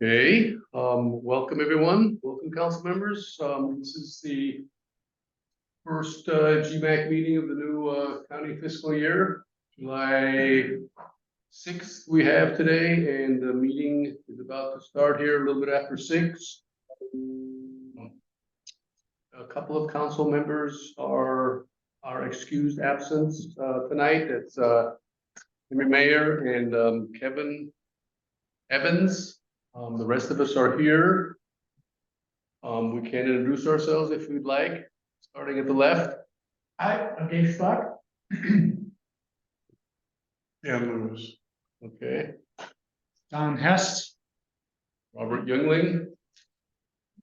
Okay, welcome everyone. Welcome council members. This is the first GMAC meeting of the new county fiscal year. July 6th we have today, and the meeting is about to start here a little bit after 6. A couple of council members are excused absence tonight. It's Henry Mayor and Kevin Evans. The rest of us are here. We can introduce ourselves if we'd like, starting at the left. Hi, I'm Dave Stock. Yeah, Lewis. Okay. Don Hess. Robert Youngling.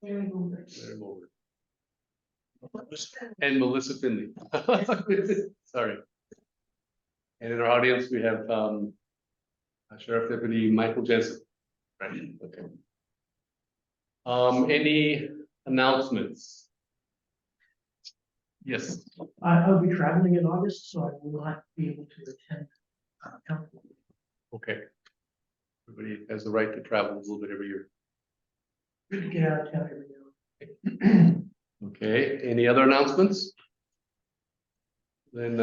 Larry Boomer. Larry Moore. And Melissa Finley. Sorry. And in our audience, we have Sheriff Deputy Michael Jensen. Right. Okay. Any announcements? Yes. I'll be traveling in August, so I will not be able to attend. Council. Okay. Everybody has the right to travel a little bit every year. Good to get out of town every now. Okay. Any other announcements? Then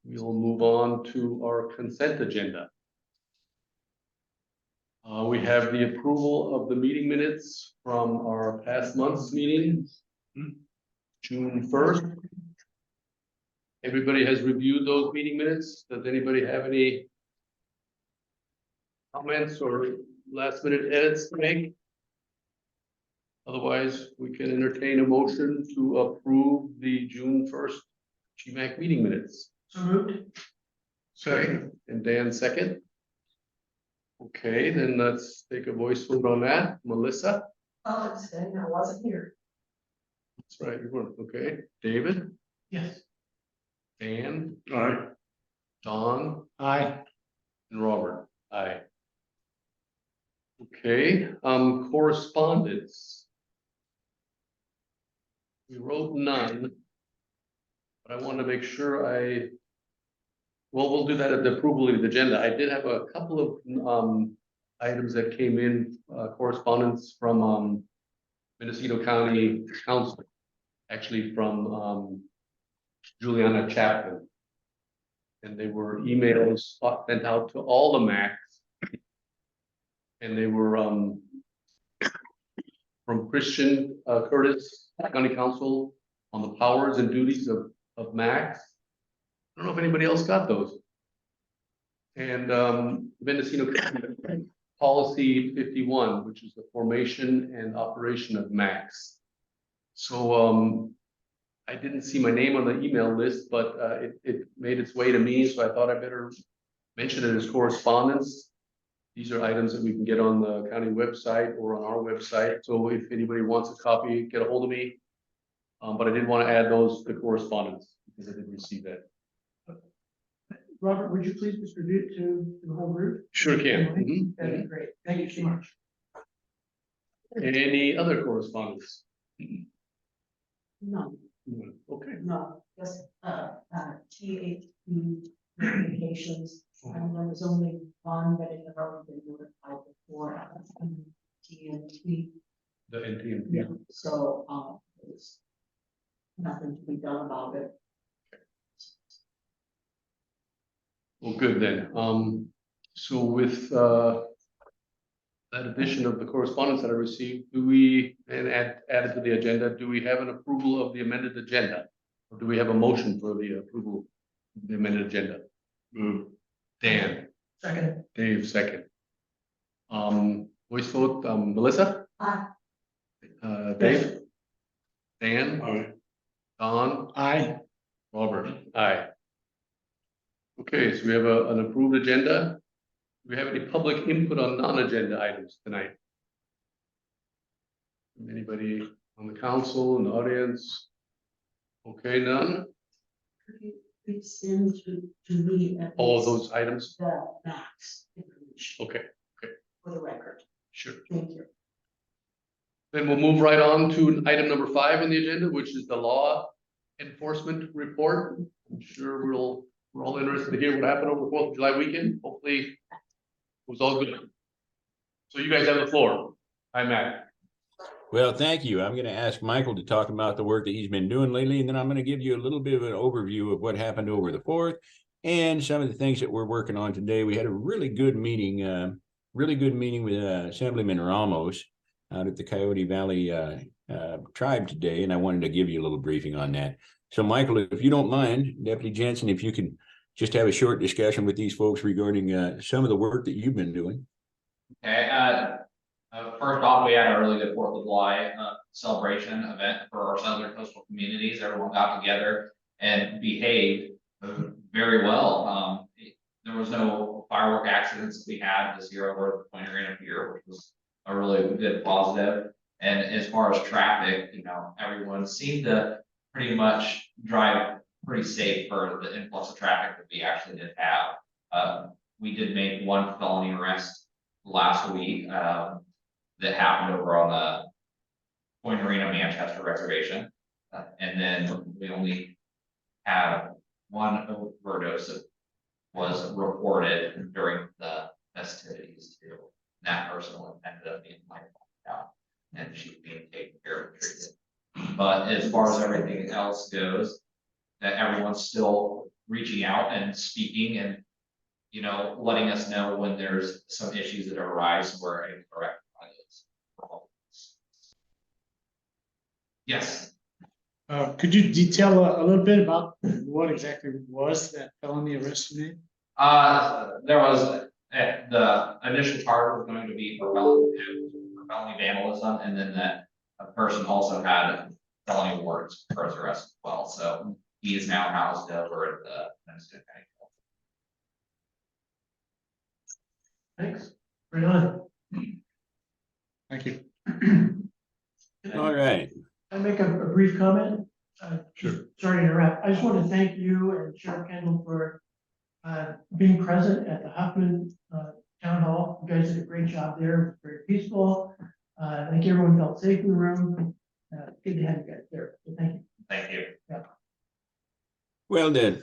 we'll move on to our consent agenda. We have the approval of the meeting minutes from our past month's meeting, June 1st. Everybody has reviewed those meeting minutes. Does anybody have any comments or last minute edits to make? Otherwise, we can entertain a motion to approve the June 1st GMAC meeting minutes. So moved. Second. And Dan second. Okay, then let's take a voice vote on that. Melissa? Oh, it's saying I wasn't here. That's right, you weren't. Okay. David? Yes. Dan? All right. Don? Aye. And Robert? Aye. Okay, correspondence. We wrote none. But I want to make sure well, we'll do that at the approval of the agenda. I did have a couple of items that came in, correspondence from Mendocino County Council, actually from Juliana Chapman. And they were emails sent out to all the MACs. And they were from Christian Curtis, County Council, on the powers and duties of MACs. I don't know if anybody else got those. And Mendocino County Policy 51, which is the formation and operation of MACs. So I didn't see my name on the email list, but it made its way to me, so I thought I better mention it as correspondence. These are items that we can get on the county website or on our website. So if anybody wants a copy, get a hold of me. But I did want to add those to correspondence because I didn't receive that. Robert, would you please distribute to the whole group? Sure can. That'd be great. Thank you so much. Any other correspondence? No, Okay. no, just THP notifications. And there was only one that had already been notified before, TNT. The NTMP. Yeah, so there's nothing to be done about it. Well, good then. So with that addition of the correspondence that I received, do we, and added to the agenda, do we have an approval of the amended agenda? Or do we have a motion for the approval of the amended agenda? Move. Dan, Second. Dave, second. Voice vote, Melissa? Aye. Dave? Dan? All right. Don? Aye. Robert? Aye. Okay, so we have an approved agenda. Do we have any public input on non-agenda items tonight? Anybody on the council, in the audience? Okay, none? Could you please send to me at All least those items? the max information Okay, for the record? sure. Thank you. Then we'll move right on to item number 5 on the agenda, which is the law enforcement report. I'm sure we're all interested to hear what happened over the 4th of July weekend. Hopefully it was all good. So you guys have the floor. Hi, Mac. Well, thank you. I'm going to ask Michael to talk about the work that he's been doing lately, and then I'm going to give you a little bit of an overview of what happened over the 4th and some of the things that we're working on today. We had a really good meeting with Assemblyman Ramos out at the Coyote Valley tribe today, and I wanted to give you a little briefing on that. So, Michael, if you don't mind, Deputy Jensen, if you could just have a short discussion with these folks regarding some of the work that you've been doing. Okay, first off, we had a really good 4th of July celebration event for our southern coastal communities. Everyone got together and behaved very well. There was no firework accidents we had this year over the Point Arena Pier, which was a really good positive. And as far as traffic, you know, everyone seemed to pretty much drive pretty safe for the influx of traffic that we actually did have. We did make one felony arrest last week that happened over on the Point Arena Manchester reservation. And then we only had one overdose that was reported during the festivities too. And that person ended up being out and she's being taken care of and treated. But as far as everything else goes, that everyone's still reaching out and speaking and, you know, letting us know when there's some issues that arise where a correct is. Yes. Could you detail a little bit about what exactly was that felony arrest you made? There was the initial charge was going to be for felony vandalism, and then that a person also had felony warrants for his arrest as well. So he is now housed over at the Minnesota County. Thanks. Right on. Thank you. All right. I make a brief comment? Sure. Sorry to interrupt. I just want to thank you and Sheriff Kendall for being present at the Huffman Town Hall. You guys did a great job there. Very peaceful. I think everyone felt safe in the room. Good to have you guys there. So thank you. Thank you. Well, then,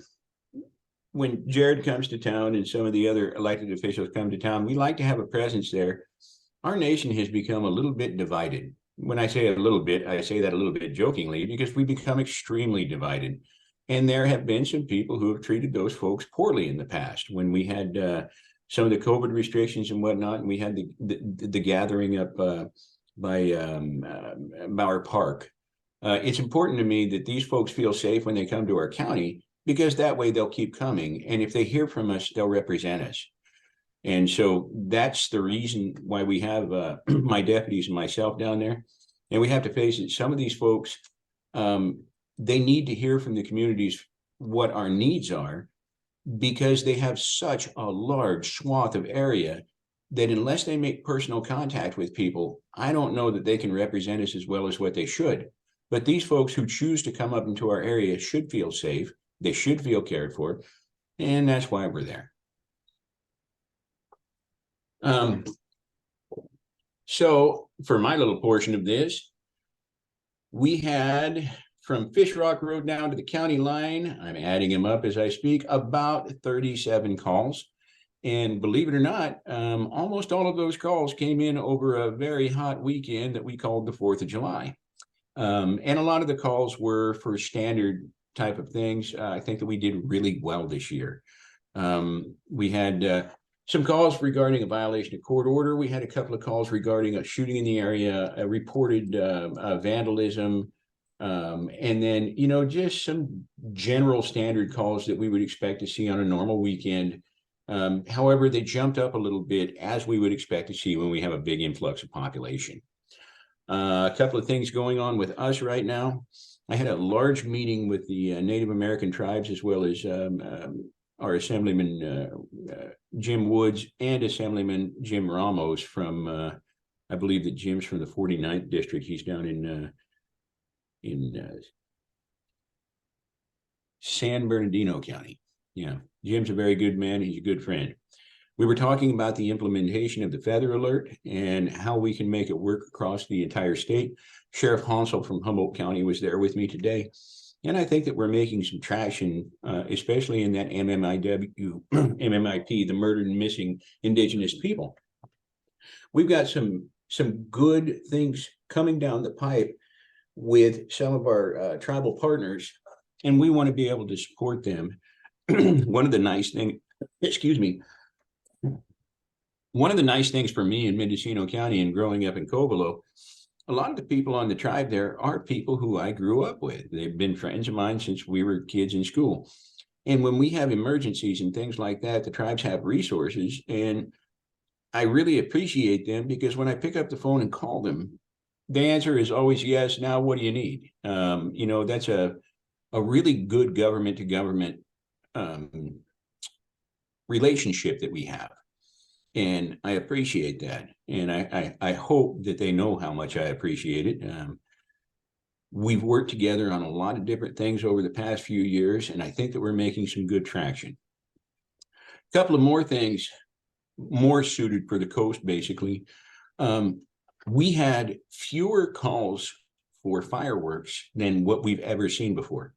when Jared comes to town and some of the other elected officials come to town, we like to have a presence there. Our nation has become a little bit divided. When I say a little bit, I say that a little bit jokingly because we become extremely divided. And there have been some people who have treated those folks poorly in the past. When we had some of the COVID restrictions and whatnot, and we had the gathering up by Bauer Park. It's important to me that these folks feel safe when they come to our county, because that way they'll keep coming. And if they hear from us, they'll represent us. And so that's the reason why we have my deputies and myself down there. And we have to face it. Some of these folks, they need to hear from the communities what our needs are, because they have such a large swath of area that unless they make personal contact with people, I don't know that they can represent us as well as what they should. But these folks who choose to come up into our area should feel safe. They should feel cared for. And that's why we're there. So for my little portion of this, we had from Fish Rock Road down to the county line, I'm adding them up as I speak, about 37 calls. And believe it or not, almost all of those calls came in over a very hot weekend that we called the 4th of July. And a lot of the calls were for standard type of things. I think that we did really well this year. We had some calls regarding a violation of court order. We had a couple of calls regarding a shooting in the area, a reported vandalism, and then, you know, just some general standard calls that we would expect to see on a normal weekend. However, they jumped up a little bit, as we would expect to see when we have a big influx of population. A couple of things going on with us right now. I had a large meeting with the Native American tribes, as well as our Assemblyman Jim Woods and Assemblyman Jim Ramos from, I believe that Jim's from the 49th district. He's down in San Bernardino County. Yeah, Jim's a very good man. He's a good friend. We were talking about the implementation of the feather alert and how we can make it work across the entire state. Sheriff Hansel from Humboldt County was there with me today. And I think that we're making some traction, especially in that MMIP, the murdered and missing Indigenous people. we've got some good things coming down the pipe with some of our tribal partners, and we want to be able to support them. One of the nice things, excuse me, one of the nice things for me in Mendocino County and growing up in Covelo, a lot of the people on the tribe there are people who I grew up with. They've been friends of mine since we were kids in school. And when we have emergencies and things like that, the tribes have resources, and I really appreciate them, because when I pick up the phone and call them, the answer is always yes. Now, what do you need? You know, that's a really good government to government relationship that we have. And I appreciate that. And I hope that they know how much I appreciate it. We've worked together on a lot of different things over the past few years, and I think that we're making some good traction. A couple of more things more suited for the coast, basically. We had fewer calls for fireworks than what we've ever seen before.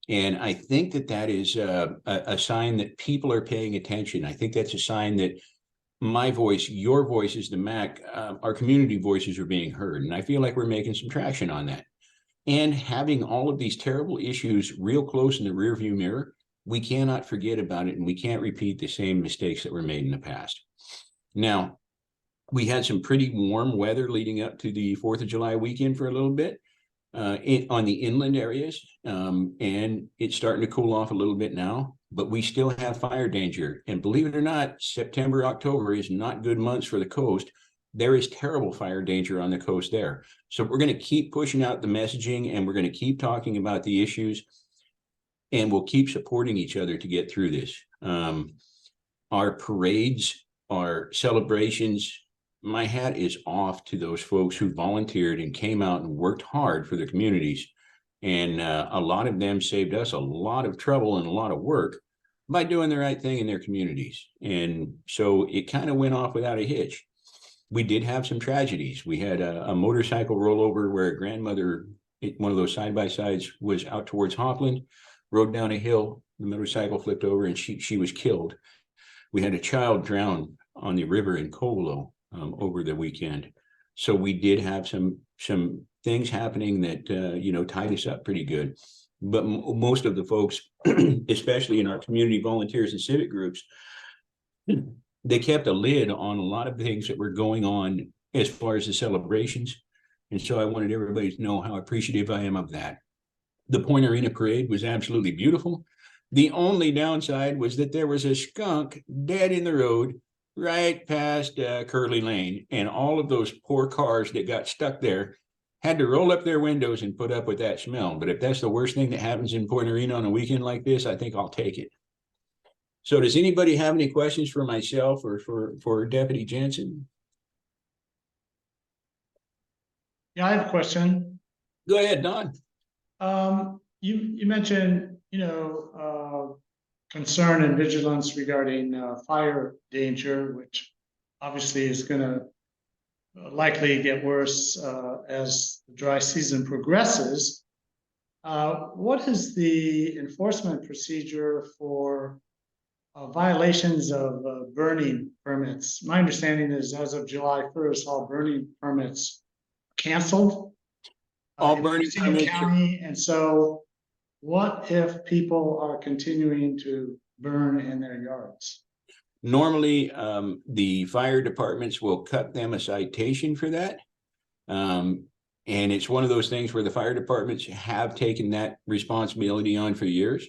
And I think that that is a sign that people are paying attention. I think that's a sign that my voice, your voices, the MAC, our community voices are being heard. And I feel like we're making some traction on that. And having all of these terrible issues real close in the rearview mirror, we cannot forget about it, and we can't repeat the same mistakes that were made in the past. Now, we had some pretty warm weather leading up to the 4th of July weekend for a little bit on the inland areas, and it's starting to cool off a little bit now, but we still have fire danger. And believe it or not, September, October is not good months for the coast. There is terrible fire danger on the coast there. So we're going to keep pushing out the messaging, and we're going to keep talking about the issues, and we'll keep supporting each other to get through this. Our parades, our celebrations, my hat is off to those folks who volunteered and came out and worked hard for the communities. And a lot of them saved us a lot of trouble and a lot of work by doing the right thing in their communities. And so it kind of went off without a hitch. We did have some tragedies. We had a motorcycle rollover where a grandmother, one of those side-by-sides, was out towards Hopland, rode down a hill, the motorcycle flipped over, and she was killed. We had a child drown on the river in Covelo over the weekend. So we did have some things happening that tied us up pretty good. But most of the folks, especially in our community volunteers and civic groups, they kept a lid on a lot of things that were going on as far as the celebrations. And so I wanted everybody to know how appreciative I am of that. The Point Arena Parade was absolutely beautiful. The only downside was that there was a skunk dead in the road right past Curly Lane, and all of those poor cars that got stuck there had to roll up their windows and put up with that smell. But if that's the worst thing that happens in Point Arena on a weekend like this, I think I'll take it. So does anybody have any questions for myself or for Deputy Jensen? Yeah, I have a question. Go ahead, Don. You mentioned, concern and vigilance regarding fire danger, which obviously is going to likely get worse as the dry season progresses. What is the enforcement procedure for violations of burning permits? My understanding is as of July 1st, all burning permits canceled. All burning permits. County, and so what if people are continuing to burn in their yards? Normally, the fire departments will cut them a citation for that. And it's one of those things where the fire departments have taken that responsibility on for years.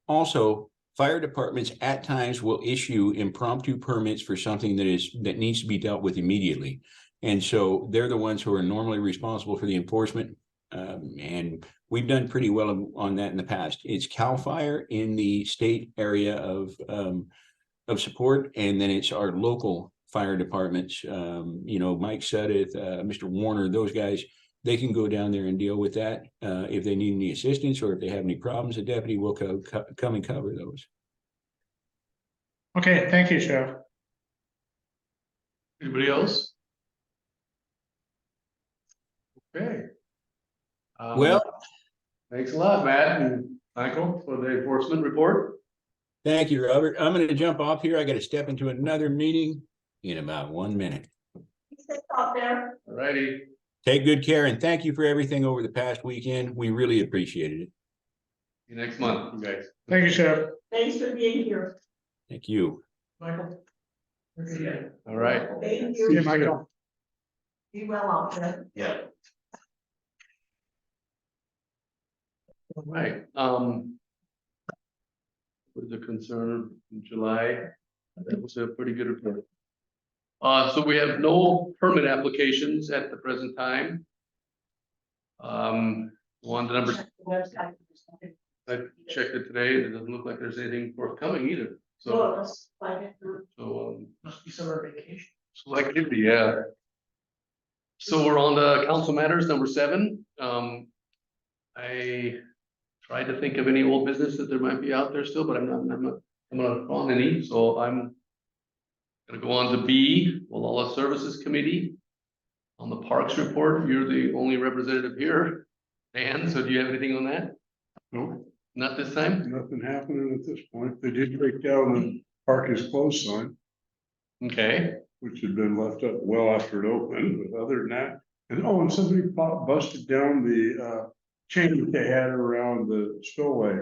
Also, fire departments at times will issue impromptu permits for something that needs to be dealt with immediately. And so they're the ones who are normally responsible for the enforcement. And we've done pretty well on that in the past. It's CAL FIRE in the state area of support, and then it's our local fire departments. Mike Suddeth, Mr. Warner, those guys, they can go down there and deal with that if they need any assistance or if they have any problems. The deputy will come and cover those. Okay, thank you, Sheriff. Anybody else? Okay. Well, thanks a lot, Matt and Michael, for the enforcement report. thank you, Robert. I'm going to jump off here. I got to step into another meeting in about 1 minute. out there. All righty. Take good care and thank you for everything over the past weekend. We really appreciated it. See you next month, you guys. Thank you, Sheriff. Thanks for being here. Thank you. Michael. Okay. All right. Thank See you, you. Michael. Be well out there. Yeah. All right, was a concern in July, that was a pretty good report. So we have no permit applications at the present time. On to number, Check the website. I checked it today, and it doesn't look like there's anything forthcoming either, So so, let's find it through. Must be summer vacation. so activity, yeah. So we're on the council matters, number 7. I tried to think of any old business that there might be out there still, but I'm not on any, so I'm gonna go on to B, Wallala Services Committee. On the Parks report, you're the only representative here. Dan, so do you have anything on that? Nope, Not this time? nothing happening at this point. They did break down the park is closed sign, Okay, which had been left up well after it opened, but other than that. And somebody busted down the chain that they had around the spillway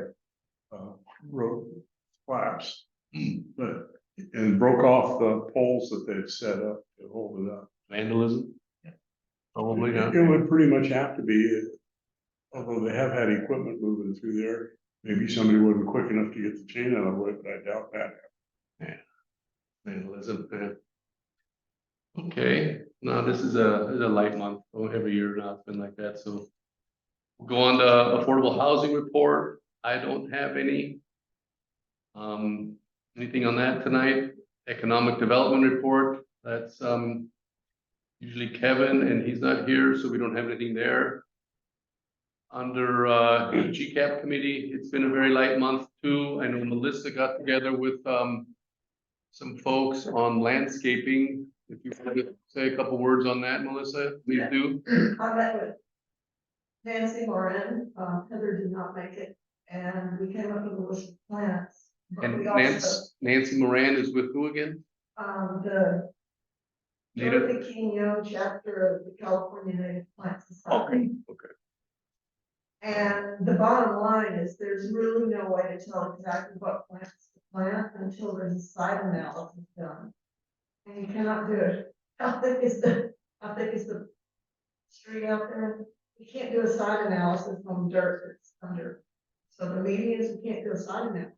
road flaps. But, and broke off the poles that they'd set up to hold it up. vandalism? Probably not. It would pretty much have to be, although they have had equipment moving through there. Maybe somebody wasn't quick enough to get the chain out of the way, but I doubt that. Vandalism, yeah. Okay, now this is a light month, every year now it's been like that, so. We'll go on to affordable housing report, I don't have any. Anything on that tonight? Economic development report, that's usually Kevin, and he's not here, so we don't have anything there. Under GCAP committee, it's been a very light month too. I know Melissa got together with some folks on landscaping. If you want to say a couple words on that, Melissa, please do. I met with Nancy Moran, Heather did not make it, and we came up with a list of plants. But And we also, Nancy Moran is with who again? the Native? Dorothy King Young chapter of the California Native Plant Society. Okay. And the bottom line is there's really no way to tell exactly what plants to plant until there's a site analysis done. And you cannot do it. How thick is the street out there? You can't do a site analysis on dirt that's under. So the median is you can't do a site analysis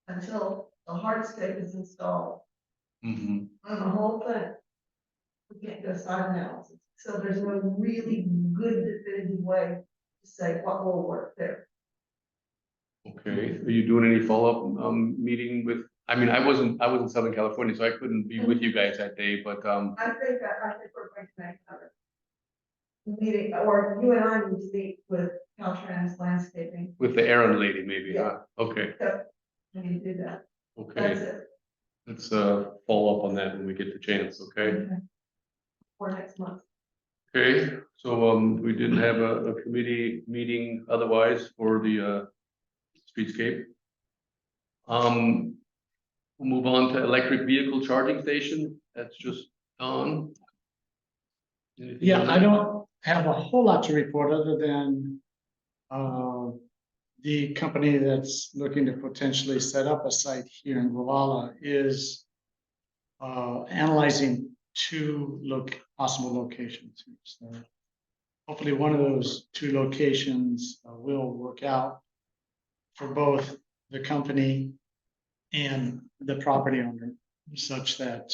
until the hardscape is installed Mm-hmm. on the whole thing. We can't do a site analysis. So there's no really good definitive way to say what will work there. Okay, are you doing any follow-up meeting with, I mean, I was in Southern California, so I couldn't be with you guys that day, but I think we're going to make another meeting, or you and I need to meet with Caltrans Landscaping. with the Aaron lady maybe, huh? Okay, We need to do that. That's okay, it. let's follow up on that when we get the chance, okay? For next month. Okay, so we didn't have a committee meeting otherwise for the streetscape. We'll move on to electric vehicle charging station, that's just on. Anything Yeah, on I that? don't have a whole lot to report other than the company that's looking to potentially set up a site here in Guala is analyzing 2 possible locations. So hopefully one of those 2 locations will work out for both the company and the property owner, such that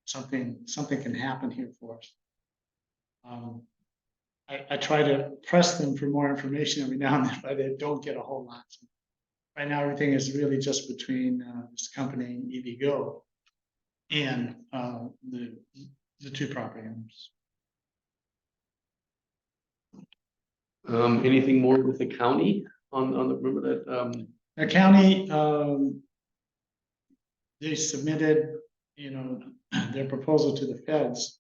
something can happen here for us. I try to press them for more information every now and then, but I don't get a whole lot. Right now, everything is really just between this company, EVgo, and the 2 property owners. Anything more with the county on the, remember that, The county, they submitted, their proposal to the feds.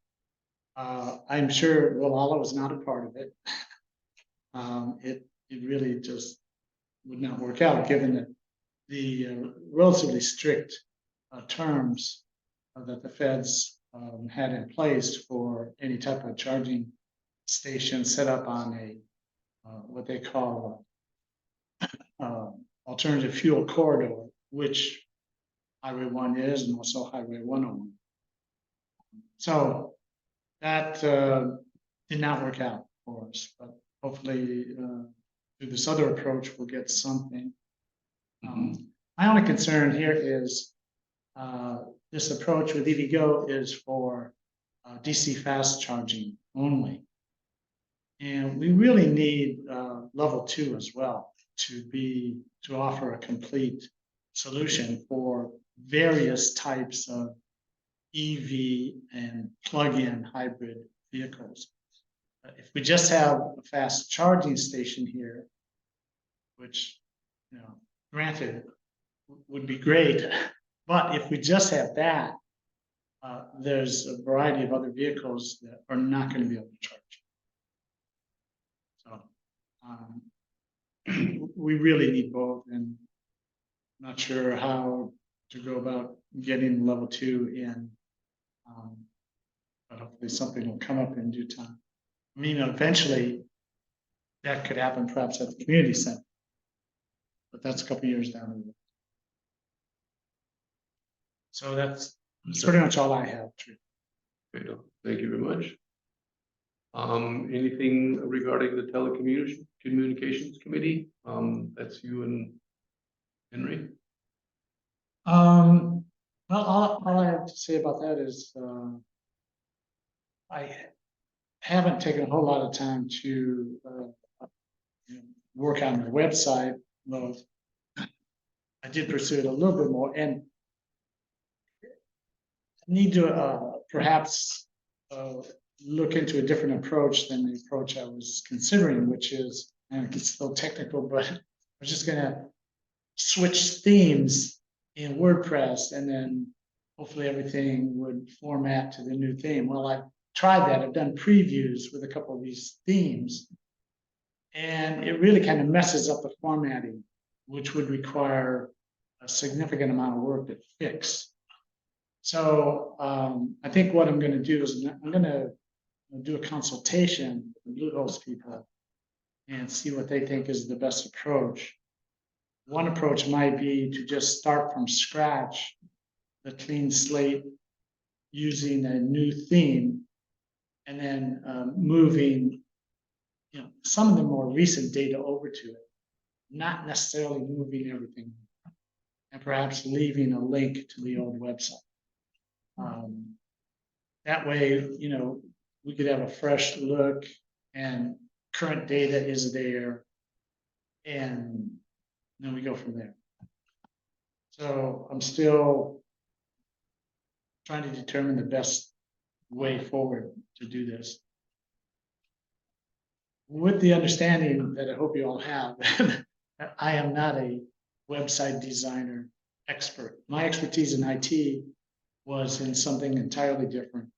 I'm sure Guala was not a part of it. It really just would not work out, given that the relatively strict terms that the feds had in place for any type of charging station set up on a, what they call, alternative fuel corridor, which Highway 1 is, and also Highway 101. So that did not work out for us, but hopefully through this other approach, we'll get something. My only concern here is this approach with EVgo is for DC fast charging only. And we really need level 2 as well to offer a complete solution for various types of EV and plug-in hybrid vehicles. If we just have a fast charging station here, which, you know, granted would be great, but if we just have that, there's a variety of other vehicles that are not going to be able to charge. So we really need both, and I'm not sure how to go about getting level 2 in. But hopefully something will come up in due time. I mean, eventually that could happen perhaps at the community center, but that's a couple years down the road. So that's pretty much all I have. Okay, thank you very much. Anything regarding the telecommunications committee? That's you and Henry. Well, all I have to say about that is I haven't taken a whole lot of time to work on the website, though I did pursue it a little bit more, and need to perhaps look into a different approach than the approach I was considering, which is, and it's still technical, but I'm just gonna switch themes in WordPress, and then hopefully everything would format to the new theme. Well, I've tried that. I've done previews with a couple of these themes, and it really kind of messes up the formatting, which would require a significant amount of work to fix. So I think what I'm going to do is I'm going to do a consultation with Bluehost people and see what they think is the best approach. One approach might be to just start from scratch, the clean slate, using a new theme, and then moving, you know, some of the more recent data over to it, not necessarily moving everything, and perhaps leaving a link to the old website. That way, you know, we could have a fresh look, and current data is there, and then we go from there. So I'm still trying to determine the best way forward to do this, with the understanding that I hope you all have that I am not a website designer expert. My expertise in IT was in something entirely different.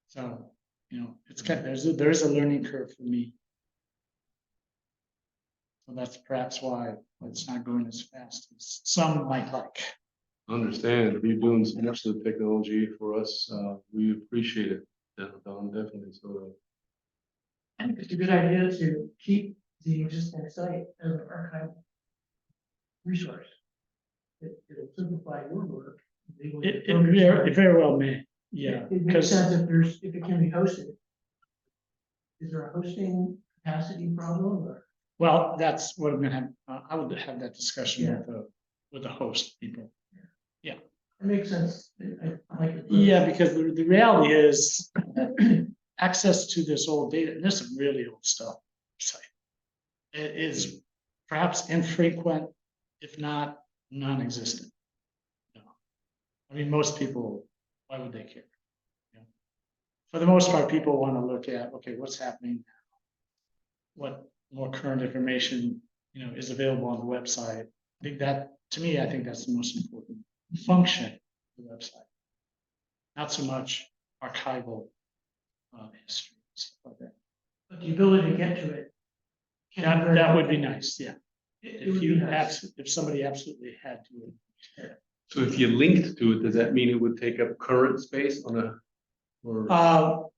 So, you know, it's kind of, there is a learning curve for me. So that's perhaps why it's not going as fast as some might like. Understand, you're doing so much of the technology for us. We appreciate it, Don, definitely. So I think it's a good idea to keep the existing site as an archive resource. It'll simplify your work. It very well may, yeah. It makes sense if it can be hosted. Is there a hosting capacity problem, or? Well, that's what I'm gonna have. I would have that discussion with the host people. Yeah, It makes sense. I like it. yeah, because the reality is access to this old data, and there's some really old stuff. It is perhaps infrequent, if not non-existent. No. I mean, most people, why would they care? You know? For the most part, people want to look at, okay, what's happening now? What more current information, you know, is available on the website? I think that, to me, I think that's the most important function of the website. Not so much archival history, stuff like that. But the ability to get to it. That would be nice, yeah. It If would you be nice. if somebody absolutely had to. So if you linked to it, does that mean it would take up current space on a, or?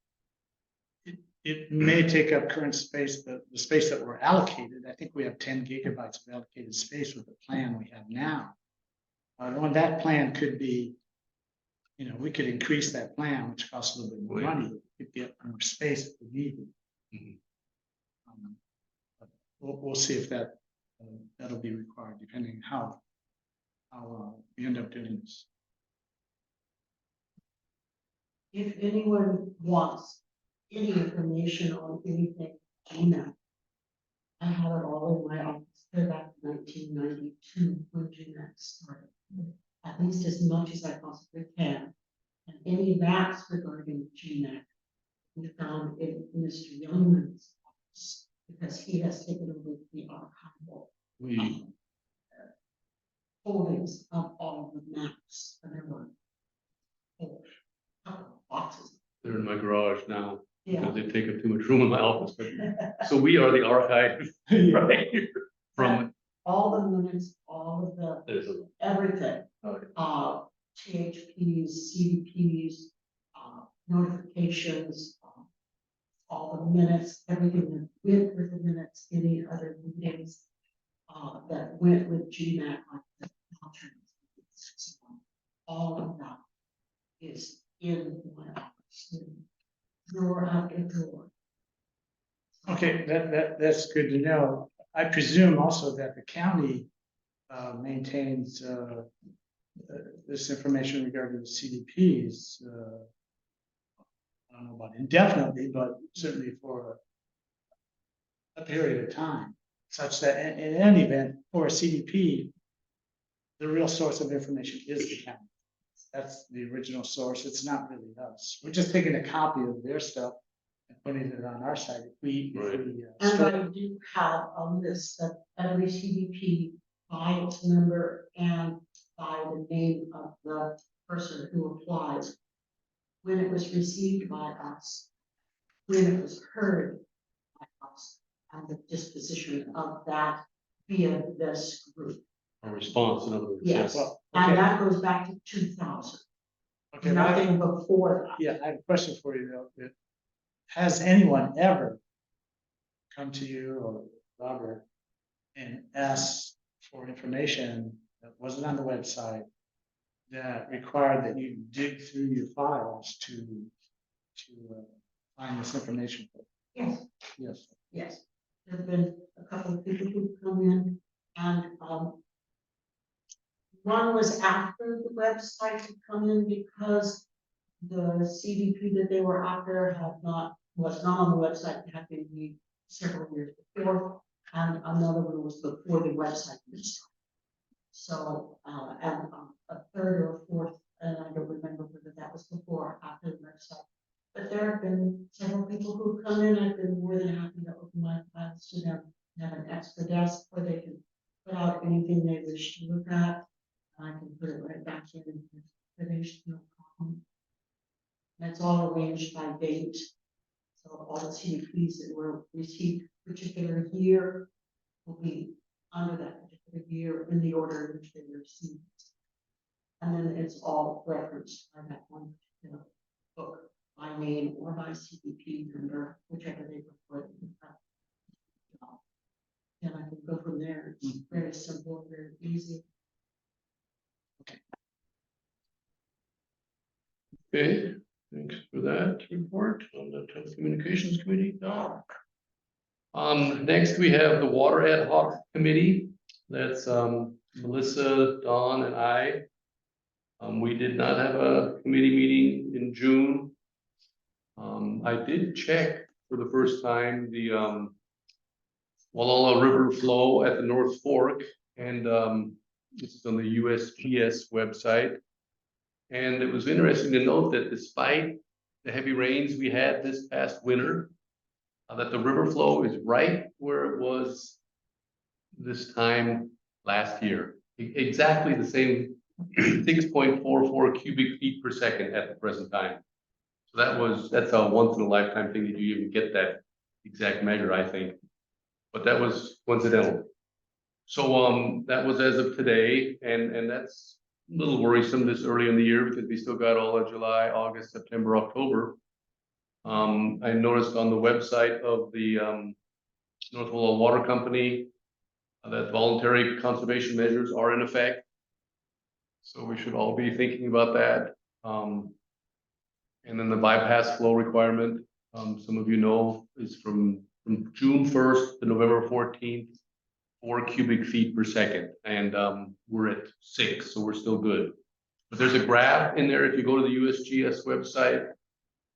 It may take up current space, the space that we're allocated. I think we have 10 gigabytes of allocated space with the plan we have now. On that plan could be, we could increase that plan, which costs a little bit more money, but we could get more space if we need it. Mhm. But we'll see if that'll be required, depending how we end up doing this. If anyone wants any information on anything, GMAC, I have it all in my office, clear back to 1992 when GMAC started. At least as much as I possibly can. And any maps regarding GMAC, we found in Mr. Youngman's office, because he has taken over the archival holdings of all the maps, and there were couple of boxes. They're in my garage now, Yeah. because they take up too much room in my office, but, so we are the archive, right? From. All the minutes, all of the, There's a- everything, okay. THPs, CDPs, notifications, all the minutes, everything that went with the minutes, any other meetings, that went with GMAC, like the alternates. All of that is in my office, drawer after drawer. Okay, that's good to know. I presume also that the county maintains this information regarding the CDPs. I don't know about indefinitely, but certainly for a period of time, such that in any event, for a CDP, the real source of information is the county. That's the original source. It's not really us. We're just taking a copy of their stuff and putting it on our site. If we And store- I do have a list of every CDP by its number and by the name of the person who applies. When it was received by us, when it was heard by us, and the disposition of that via this group. A response, in other words. Yes, well, and okay, that goes back to 2000, okay, nothing before that. yeah, I have a question for you though. Has anyone ever come to you or Robert and asked for information that wasn't on the website that required that you dig through your files to find this information? Yes, Yes. yes, there've been a couple of people who come in and, one was after the website had come in because the CDP that they were after was not on the website, it had been viewed several years before, and another one was before the website was started. So, and a third or a fourth, and I don't remember whether that was before or after the website. But there have been several people who come in, I've been more than happy to open my files to them, have an extra desk where they can put out anything they wish to look at. I can put it right back in and finish, no problem. That's all arranged by date. So all the CDPs that were received particular year will be under that particular year in the order in which they were received. And then it's all referenced by that one particular book, by name or by CDP number, whichever they prefer. And I can go from there. It's very simple, very easy. Okay, thanks for that report on the telecommunications committee. No. Next we have the water ad hoc committee. That's Melissa, Dawn, and I. We did not have a committee meeting in June. I did check for the first time the Wallala River flow at the North Fork, and this is on the USGS website. And it was interesting to note that despite the heavy rains we had this past winter, that the river flow is right where it was this time last year. Exactly the same 6.44 cubic feet per second at the present time. So that's a once in a lifetime thing that you even get that exact measure, I think. But that was coincidental. So that was as of today, and that's little worrisome this early in the year because we still got all of July, August, September, October. I noticed on the website of the North Willow Water Company that voluntary conservation measures are in effect. So we should all be thinking about that. And then the bypass flow requirement, some of you know, is from June 1st to November 14th, 4 cubic feet per second. And we're at 6, so we're still good. But there's a graph in there if you go to the USGS website,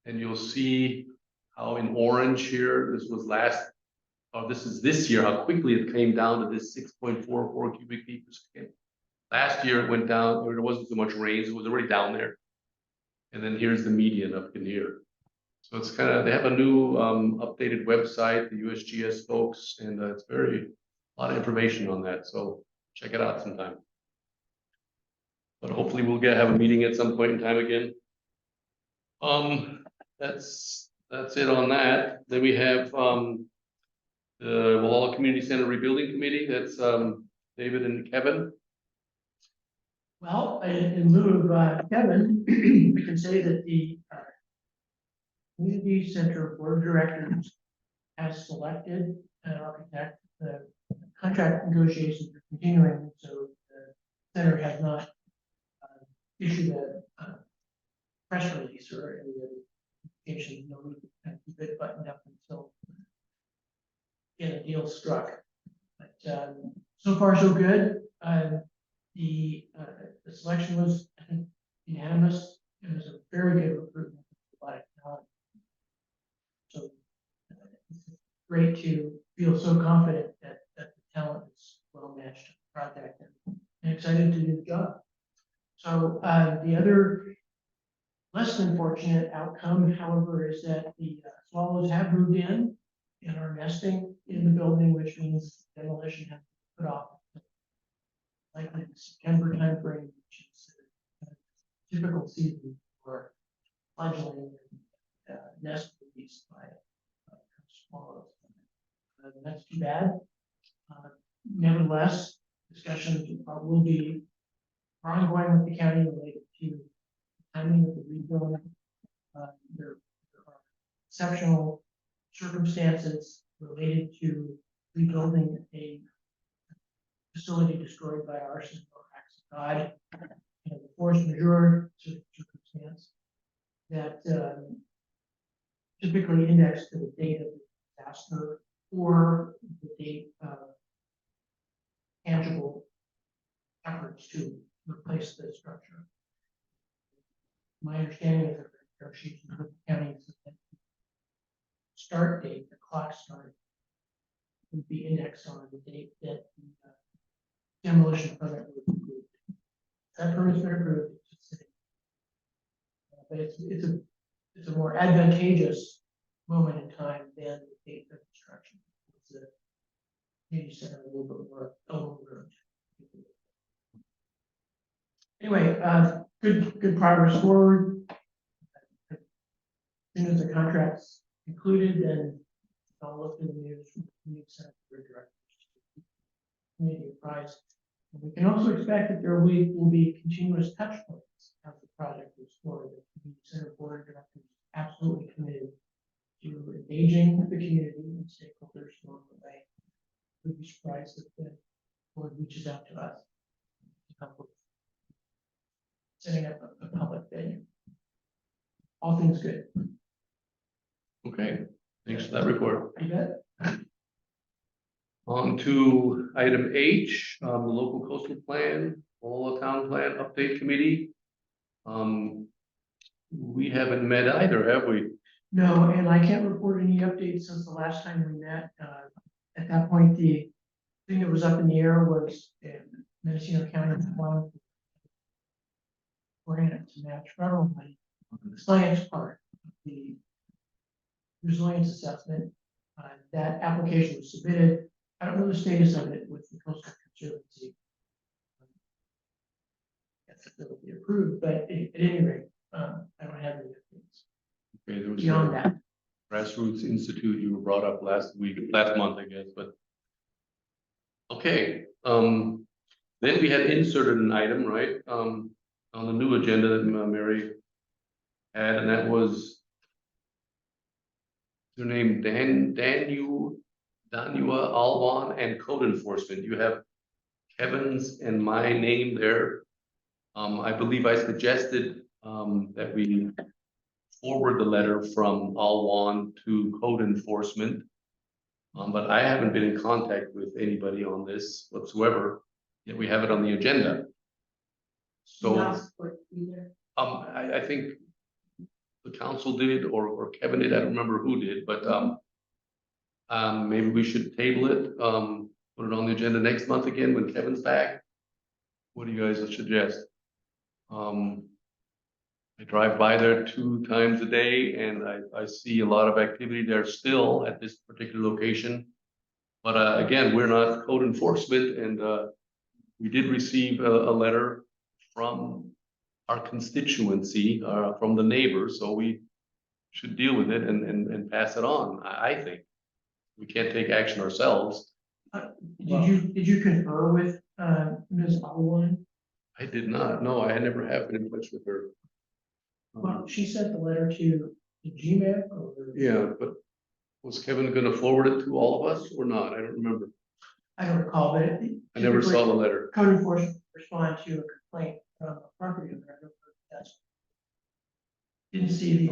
and you'll see how in orange here, this is this year, how quickly it came down to this 6.44 cubic feet per second. Last year it went down, there wasn't so much rain, so it was already down there. And then here's the median up in here. So it's kind of, they have a new updated website, the USGS folks, and it's a lot of information on that. So check it out sometime. But hopefully we'll have a meeting at some point in time again. That's it on that. Then we have the Walla Community Center Rebuilding Committee. That's David and Kevin. Well, in lieu of Kevin, we can say that the Community Center Board of Directors has selected an architect. The contract negotiations are continuing, so the center has not issued a press release or any other indication. No, we can keep it buttoned up until get a deal struck. But so far, so good. The selection was, I think, unanimous. It was a very good recruitment. A lot of talent. So it's great to feel so confident that the talent is well matched to the project and excited to do the job. So the other less than fortunate outcome, however, is that the swallows have moved in and are nesting in the building, which means demolition has to be put off. Likely the September timeframe, which is a typical season for fledgling and nest release by swallows. That's too bad. Nevertheless, discussions will be ongoing with the county related to timing of the rebuilding. There are exceptional circumstances related to rebuilding a facility destroyed by arson or acts of God, and the force majeure circumstance that typically index to the date of the disaster or the date of tangible efforts to replace the structure. My understanding is that the negotiations with the county is that the start date, the clock start, would be indexed on the date that the demolition permit was approved. That permit's been approved. It's sitting. But it's a more advantageous moment in time than the date of construction. It's a community center a little bit more elbow room. Anyway, good progress forward. As soon as the contract's concluded, then I'll look through the news from the community center directors. Community apprised. And we can also expect that there will be continuous touch points as the project moves forward. The community center board of directors is absolutely committed to engaging with the community and stakeholders along the way. We'd be surprised if the board reaches out to us to help with setting up a public venue. All things good. Okay, thanks for that report. You bet. On to item H, the local coastal plan, Walla Town Plan Update Committee. We haven't met either, have we? No, and I can't report any updates since the last time we met. At that point, the thing that was up in the air was Mendocino County grant to match federal money. The science part, the resilience assessment, that application was submitted. I don't know the status of it with the Coastal Conservancy. Yes, it will be approved, but at any rate, I don't have any updates. Okay, there was Beyond that. Grassroots Institute you were brought up last month, I guess, but. Okay, the Then we had inserted an item, right, on the new agenda that Mary had, and that was their name, Danua Alwan and code enforcement. You have Kevin's and my name there. I believe I suggested, that we forward the letter from Alwan to code enforcement. But I haven't been in contact with anybody on this whatsoever, yet we have it on the agenda. So, Not support either. I think the council did, or Kevin did, I don't remember who did, but, maybe we should table it, put it on the agenda next month again when Kevin's back. What do you guys suggest? I drive by there 2 times a day and I see a lot of activity there still at this particular location. But, again, we're not code enforcement and, we did receive a letter from our constituency, from the neighbors, so we should deal with it and pass it on, I think. We can't take action ourselves. Did you confer with, Ms. Alwan? I did not, no, I never have been in touch with her. Well, she sent the letter to the GMAC or? Yeah, but was Kevin gonna forward it to all of us or not? I don't remember. I don't recall, but. I never saw the letter. Code enforcement respond to a complaint from a property owner. I don't know if that's- Didn't see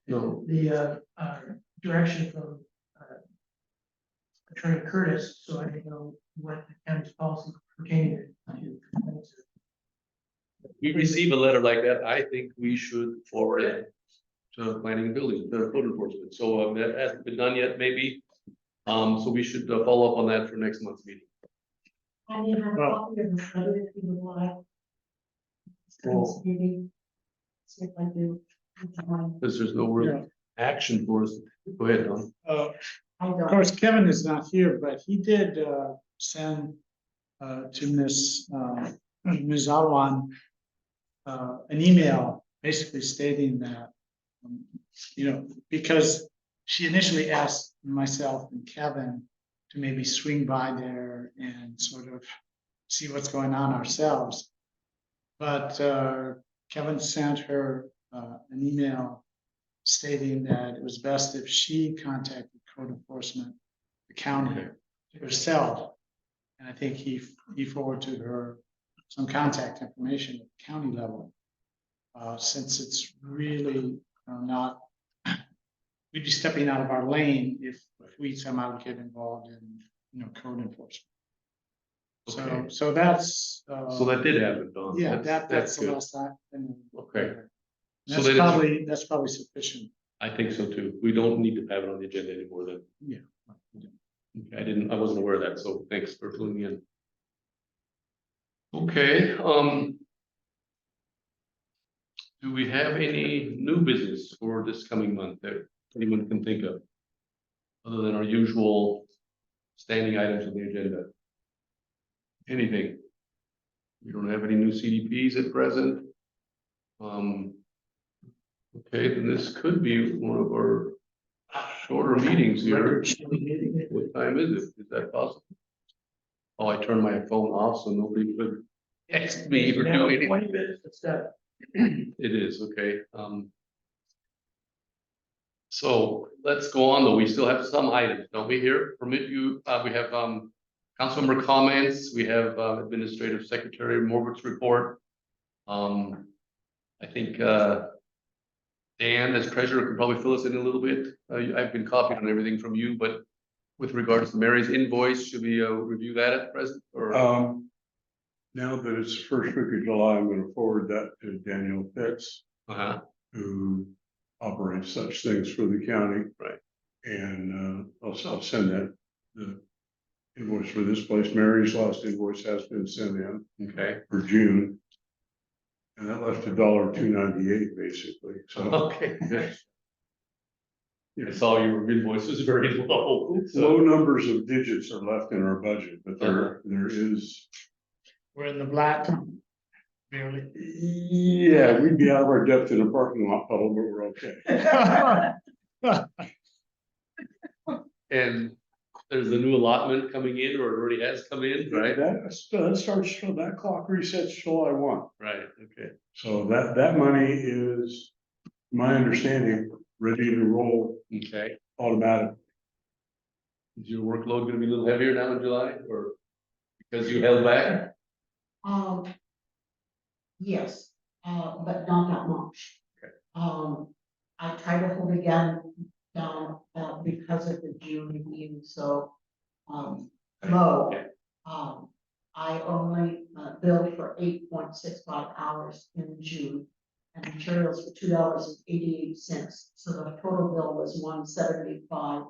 No, the direction from Attorney Curtis, so I don't know what the county's policy pertaining to complaints. we receive a letter like that, I think we should forward it to planning and building, the code enforcement. So, that hasn't been done yet, maybe. So we should follow up on that for next month's meeting. I didn't have a copy of the letter if you would like. Well- Maybe. See if I do. Because there's no real action for us. Go ahead, Don. I Of don't. course, Kevin is not here, but he did send to Ms. Alwan an email basically stating that, because she initially asked myself and Kevin to maybe swing by there and sort of see what's going on ourselves. But Kevin sent her an email stating that it was best if she contacted code enforcement, the county herself. And I think he forwarded to her some contact information at the county level. Since it's really not, we'd be stepping out of our lane if we somehow get involved in, code enforcement. Okay. So that's. So that did happen, Don. Yeah, that's the good. last time. Okay. So That's then it's- that's probably sufficient. I think so too. We don't need to have it on the agenda anymore then. Yeah. Okay, I wasn't aware of that, so thanks for filling me in. Okay, do we have any new business for this coming month that anyone can think of? Other than our usual standing items on the agenda? Anything? We don't have any new CDPs at present. Okay, then this could be one of our shorter meetings here. What time is it? Is that possible? Oh, I turned my phone off so nobody could text me or do Now, anything. 20 minutes instead. It is, okay. So let's go on though. We still have some items, don't we here? Permit you, we have, councilmember comments. We have, administrative secretary Morbert's report. I think, Dan, as treasurer, could probably fill us in a little bit. I've been copied on everything from you, but with regards to Mary's invoice, should we, review that at present or? Now that it's the first week of July, I'm gonna forward that to Daniel Pitts, Uh-huh, who operates such things for the county. Right. And I'll send that, the invoice for this place. Mary's last invoice has been sent in okay. for June. And that left $1.298 basically, so. Okay, good. I saw your invoice was very low. Low So, numbers of digits are left in our budget, but there is. We're in the black. Barely. Yeah, we'd be out of our depth in a parking lot puddle, but we're okay. and there's a new allotment coming in, or it already has come in, right? That starts, that clock resets July 1. Right, okay. So that money is, my understanding, ready to roll Okay. automatic. Is your workload gonna be a little heavier now in July, or because you held back? Um. Yes, but not that much. Okay. I try to hold again down, because of the June meeting, so, low. Okay. I only billed for 8.65 hours in June. And materials for $2.88, so the total bill was $175.88.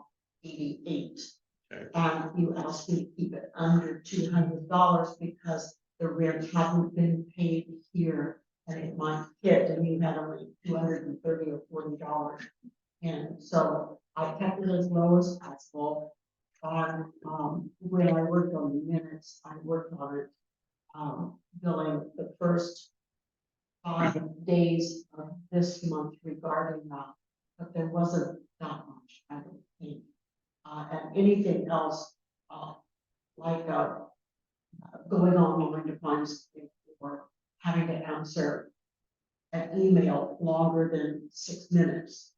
Okay. And you asked me to keep it under $200 because the rent hadn't been paid here. And it might hit, and you had only $230 or $40. And so I kept it as low as possible. And when I worked on the minutes, I worked on it, billing the first 5 days of this month regarding that, but there wasn't that much, I don't think. And anything else, like, going online to find something or having to answer an email longer than 6 minutes,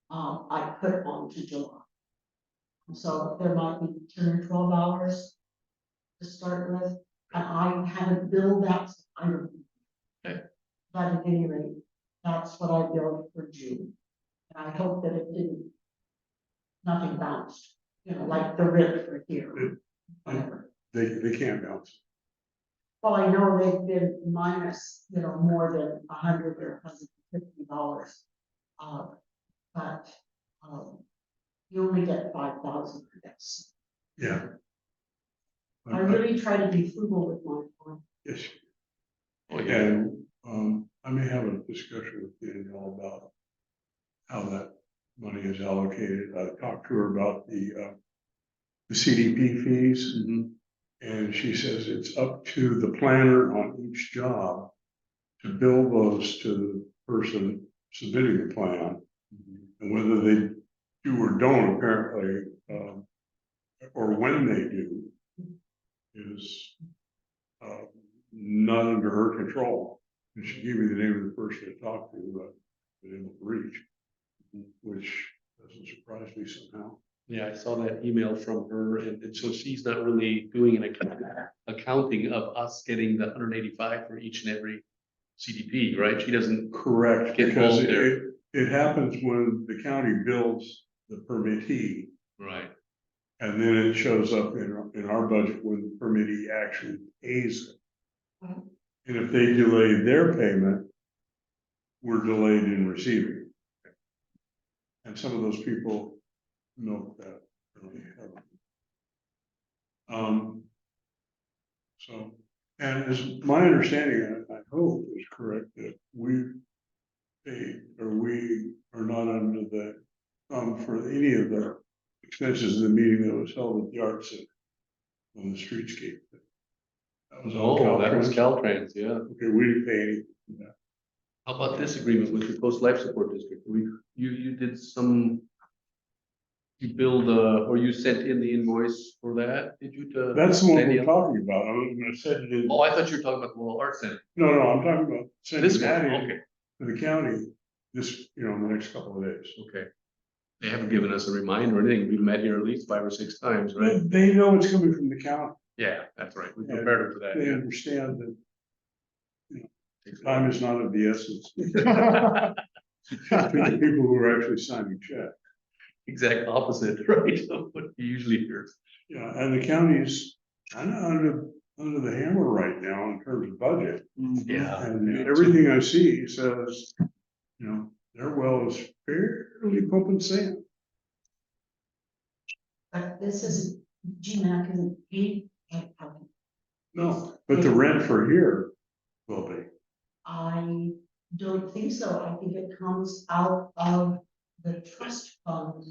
I put on to July. So there might be 10 or 12 hours to start with, and I haven't billed that, so I don't. Okay. But at any rate, that's what I billed for June. And I hope that it didn't, nothing bounced, like the rent for here, whatever. They can't bounce. Well, I know they've been minus, more than $100 or $150. But, you only get 5,000 for this. Yeah. I really try to be frugal with my time. Yes. Oh, yeah. And, I may have a discussion with Danielle about how that money is allocated. I talked to her about the CDP fees. Mhm. And she says it's up to the planner on each job to bill those to the person submitting the plan. And whether they do or don't, apparently, or when they do, is not under her control. And she gave me the name of the person to talk to, but been able to reach, which doesn't surprise me somehow. Yeah, I saw that email from her, and so she's not really doing an accounting of us getting the 185 for each and every CDP, right? She doesn't. Correct, Get because involved there. it happens when the county builds the permittee, Right. and then it shows up in our budget when the permittee actually pays it. Mhm. And if they delay their payment, we're delayed in receiving. And some of those people milk that really heavily. So, and as my understanding, I hope is correct, that we are not under the for any of the expenses of the meeting that was held at the Art Center on the streetscape. That was all Oh, that was Caltrans. Caltrans, yeah. Okay, we didn't pay anything for that. How about this agreement with the Coast Life Support District? You did some. You billed, or you sent in the invoice for that, did you? That's the one we're Danielle? talking about. I'm gonna send it in. Oh, I thought you were talking about the little art center. No, I'm talking about sending This that one, in okay, to the county this, in the next couple of days. okay. They haven't given us a reminder or anything. We've met here at least 5 or 6 times, right? They know it's coming from the county. Yeah, that's right. We And prepared them for that, They yeah. understand that time is not of the essence. To the people who are actually signing checks. Exact opposite, right, of what you usually hear. Yeah, and the county's kind of under the hammer right now in terms of budget. Yeah. And everything I see says, their well is fairly pumping sand. But this is, GMAC isn't paid. No, but the rent for here will be. I don't think so. I think it comes out of the trust fund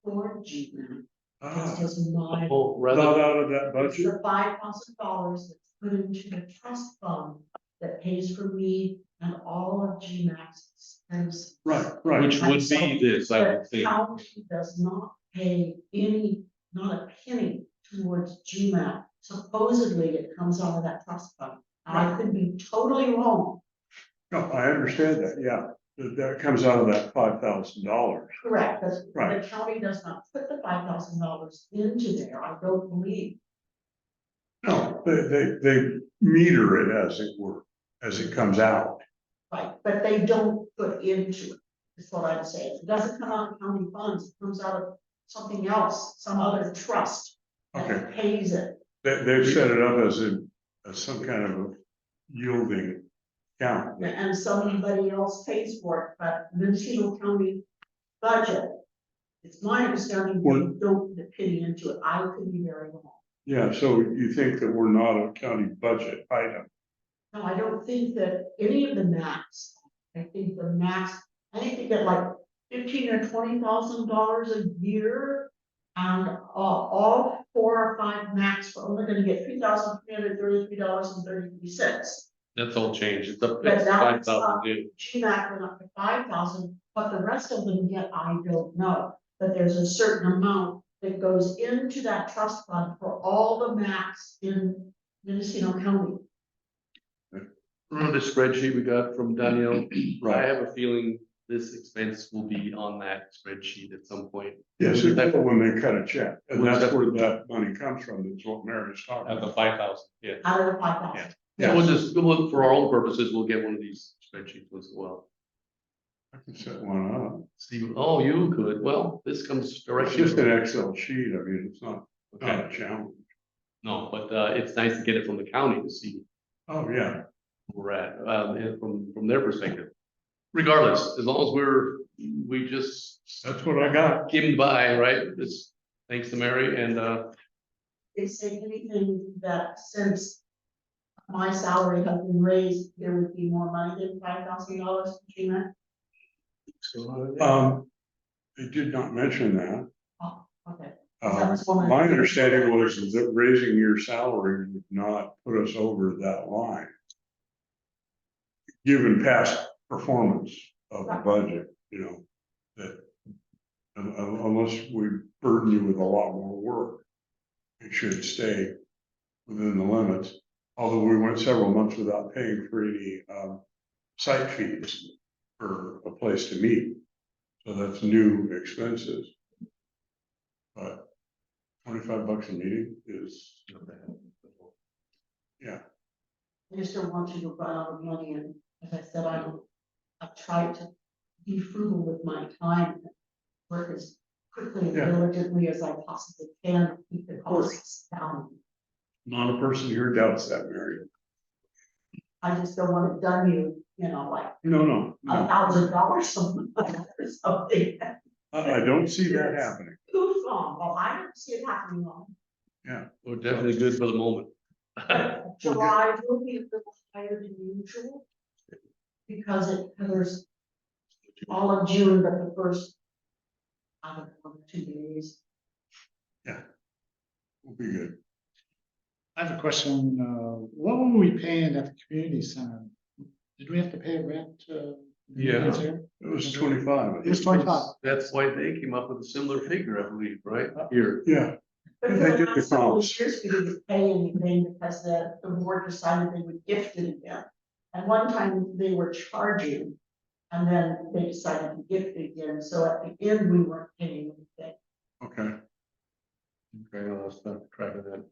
for GMAC. Just as my, Oh, Not rather, out of that it's budget. the $5,000 that's put into the trust fund that pays for me and all of GMAC's expenses. Right. which would be this, I would The think. county does not pay any not a penny towards GMAC. Supposedly it comes out of that trust fund. I could be totally wrong. No, I understand that, yeah, that comes out of that $5,000. Correct, but Right. the county does not put the $5,000 into there, I don't believe. No, they meter it as it were, as it comes out. Right, but they don't put into it, is what I'm saying. It doesn't come out of county funds, it comes out of something else, some other trust that Okay. pays it. They've set it up as some kind of yielding account. And somebody else pays for it, but Mendocino County budget, it's my understanding, they don't put a penny into it. I could be very wrong. Yeah, so you think that we're not a county budget item? No, I don't think that any of the max, I think they get like $15,000 or $20,000 a year. And all 4 or 5 max are only gonna get $3,333.33. That's all changed. It's up, But it's now 5,000 new. GMAC went up to 5,000, but the rest of them get, I don't know. But there's a certain amount that goes into that trust fund for all the max in Mendocino County. Remember the spreadsheet we got from Danielle? I Right. have a feeling this expense will be on that spreadsheet at some point. Yes, Is that when they cut a check, and Was that's that- where that money comes from, that's what Mary's talking At the about. 5,000, yeah. Out of the 5,000. Yeah, we'll just, for our own purposes, we'll get one of these spreadsheets as well. I can set one up. See, oh, you could, well, this comes It's directly. just an from- Excel sheet, I mean, it's not a challenge. No, but it's nice to get it from the county to see Oh, yeah, where we're at, and from their perspective. Regardless, as long as we just that's what I got. skimmed by, right? This, thanks to Mary and, They say anything that since my salary has been raised, there would be more money than $5,000 to GMAC. They did not mention that. Oh, okay. That was one of the- My understanding was that raising your salary would not put us over that line. Given past performance of the budget, you know, that unless we burden you with a lot more work, it should stay within the limits. Although we went several months without paying for any site fees for a place to meet. So that's new expenses. But $25 a meeting is, yeah, I just don't want you to run out of money, and as I said, I've tried to be frugal with my time, and work as quickly and Yeah. diligently as I possibly can, to keep the costs down. not a person here doubts that, Mary. I just don't want it done you know, like No. $1,000 or something. I don't see that happening. Who's wrong? Well, I don't see it happening wrong. Yeah, we're definitely good for the moment. July will be a little higher than usual. Because it covers all of June, but the first, I don't know, 2 days. we'll be good. I have a question, what were we paying at the community center? Did we have to pay rent? Yeah. It was 25. It was 25. That's why they came up with a similar figure, I believe, right? Here. Yeah, But for They the did the last couple of comps. years, we didn't pay anything because the board decided they would gift it again. And one time they were charging, and then they decided to gift it again, so at the end, we weren't paying anything. okay. Okay, I'll start track of that.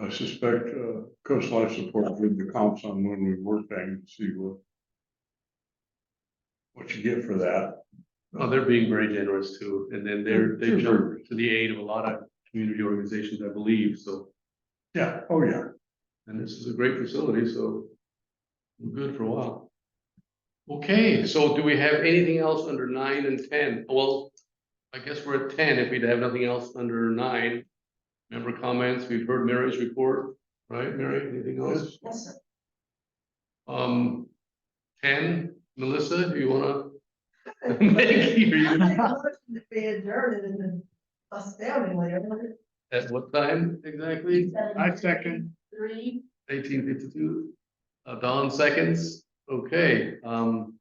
I suspect Coast Life Support did the comps on when we were paying to see what you get for that. Oh, they're being very generous too, and then they Sure. jump to the aid of a lot of community organizations, I believe, so. Yeah, oh, yeah. And this is a great facility, so we're good for a while. Okay, so do we have anything else under 9 and 10? Well, I guess we're at 10 if we'd have nothing else under 9. Member comments, we've heard Mary's report, right, Mary, anything else? Yes, sir. 10, Melissa, do you wanna? Make you- Be adjourned and then astoundingly. At what time exactly? I second. 3. 1852. Dawn seconds, okay, Oh,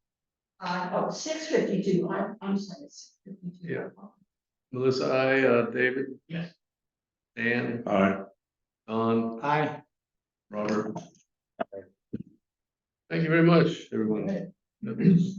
6:52, I'm sorry, 6:52. Yeah. Melissa, David, Yes. Dan, Aye. Don, Aye. Robert. Thank you very much, everyone. Okay. That was